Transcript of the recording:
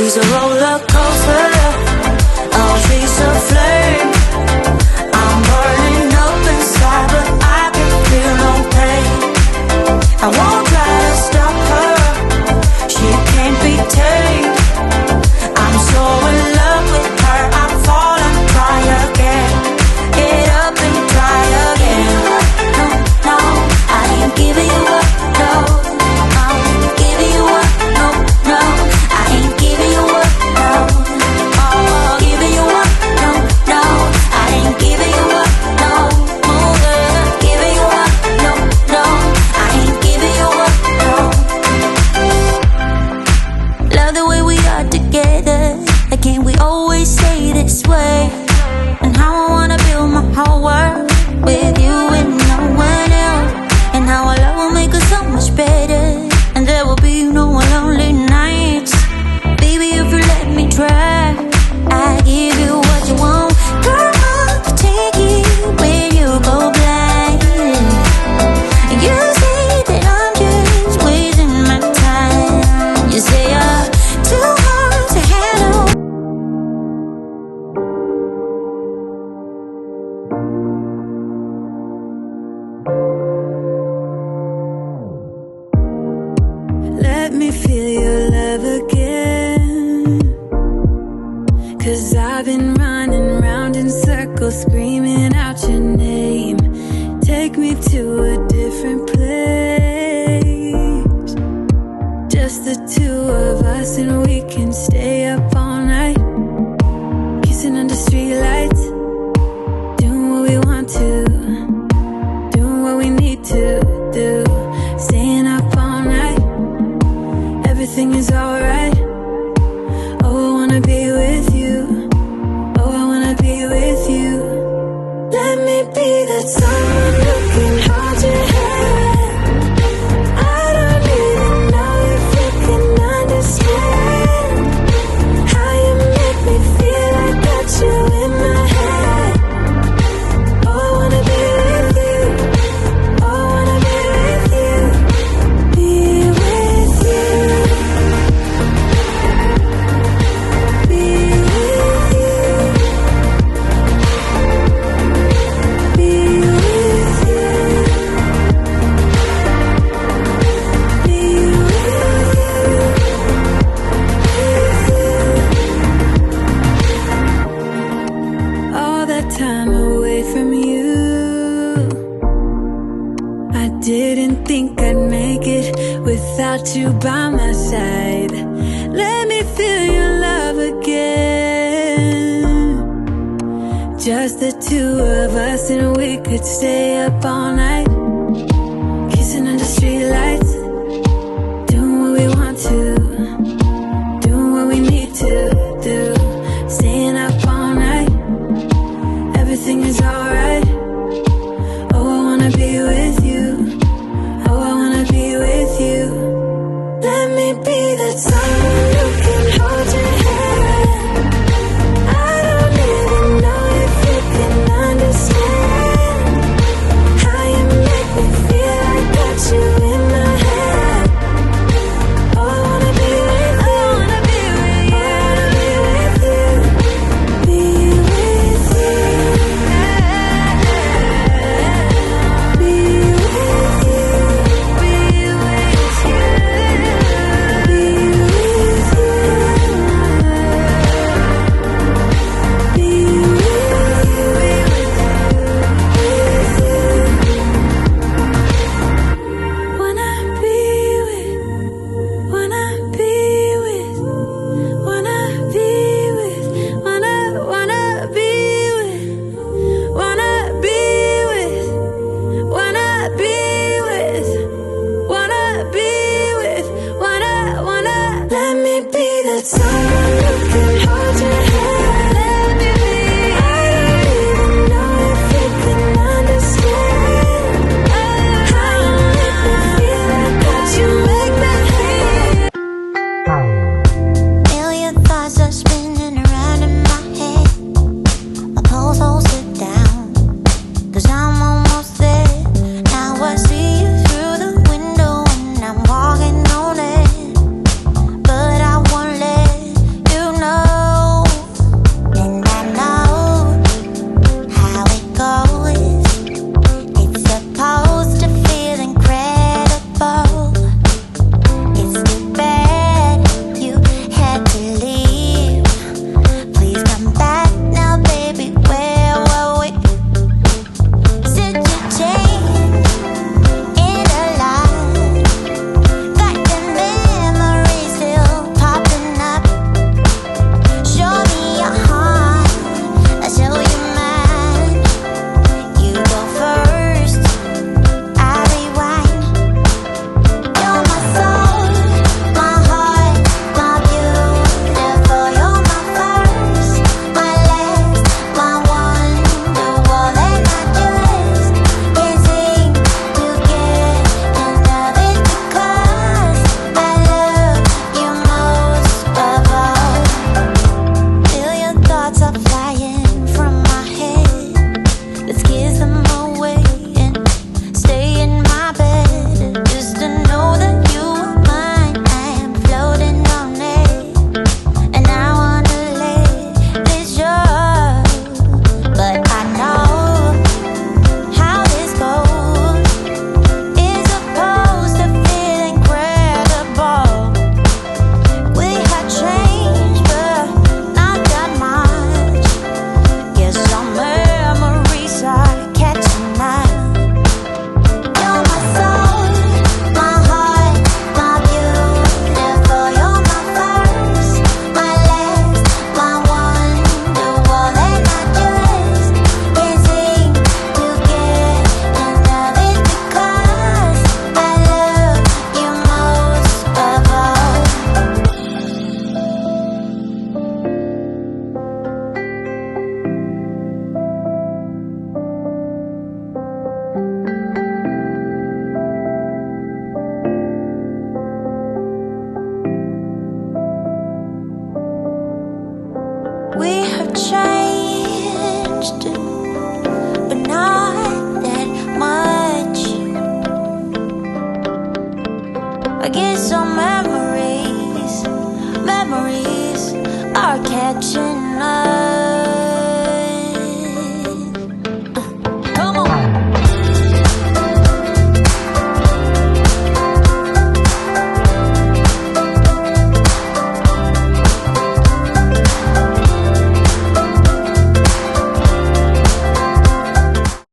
She's a roller coaster. Oh, she's a flame. I'm burning up inside, but I can feel no pain. I won't try to stop her. She can't be tamed. I'm so in love with her. I fall and try again. Get up and try again. No, no, I ain't giving you up. No, I ain't giving you up. No, no, I ain't giving you up. No, oh, giving you up. No, no, I ain't giving you up. No, oh, girl, giving you up. No, no, I ain't giving you up. No. Love the way we are together. Like, can't we always stay this way? And how I wanna build my whole world with you and no one else. And how our love will make us so much better. And there will be no more lonely nights. Baby, if you let me try, I give you what you want. Girl, I'll take you where you go blind. You say that I'm just wasting my time. You say I'm too hard to handle. Let me feel your love again. 'Cause I've been running round in circles, screaming out your name. Take me to a different place. Just the two of us, and we can stay up all night, kissing under streetlights, doing what we want to, doing what we need to do, staying up all night. Everything is alright. Oh, I wanna be with you. Oh, I wanna be with you. Let me be that someone who can hold your hand. I don't even know if you can understand how you make me feel. I got you in my head. Oh, I wanna be with you. Oh, I wanna be with you. Be with you. Be with you. Be with you. Be with you. All that time away from you, I didn't think I'd make it without you by my side. Let me feel your love again. Just the two of us, and we could stay up all night, kissing under streetlights, doing what we want to, doing what we need to do, staying up all night. Everything is alright. Oh, I wanna be with you. Oh, I wanna be with you. Let me be that someone who can hold your hand. I don't even know if you can understand how you make me feel. I got you in my head. Oh, I wanna be with you. I wanna be with you. I wanna be with you. Be with you. Be with you. Be with you. Be with you. changed, but not that much. I guess some memories are catching up.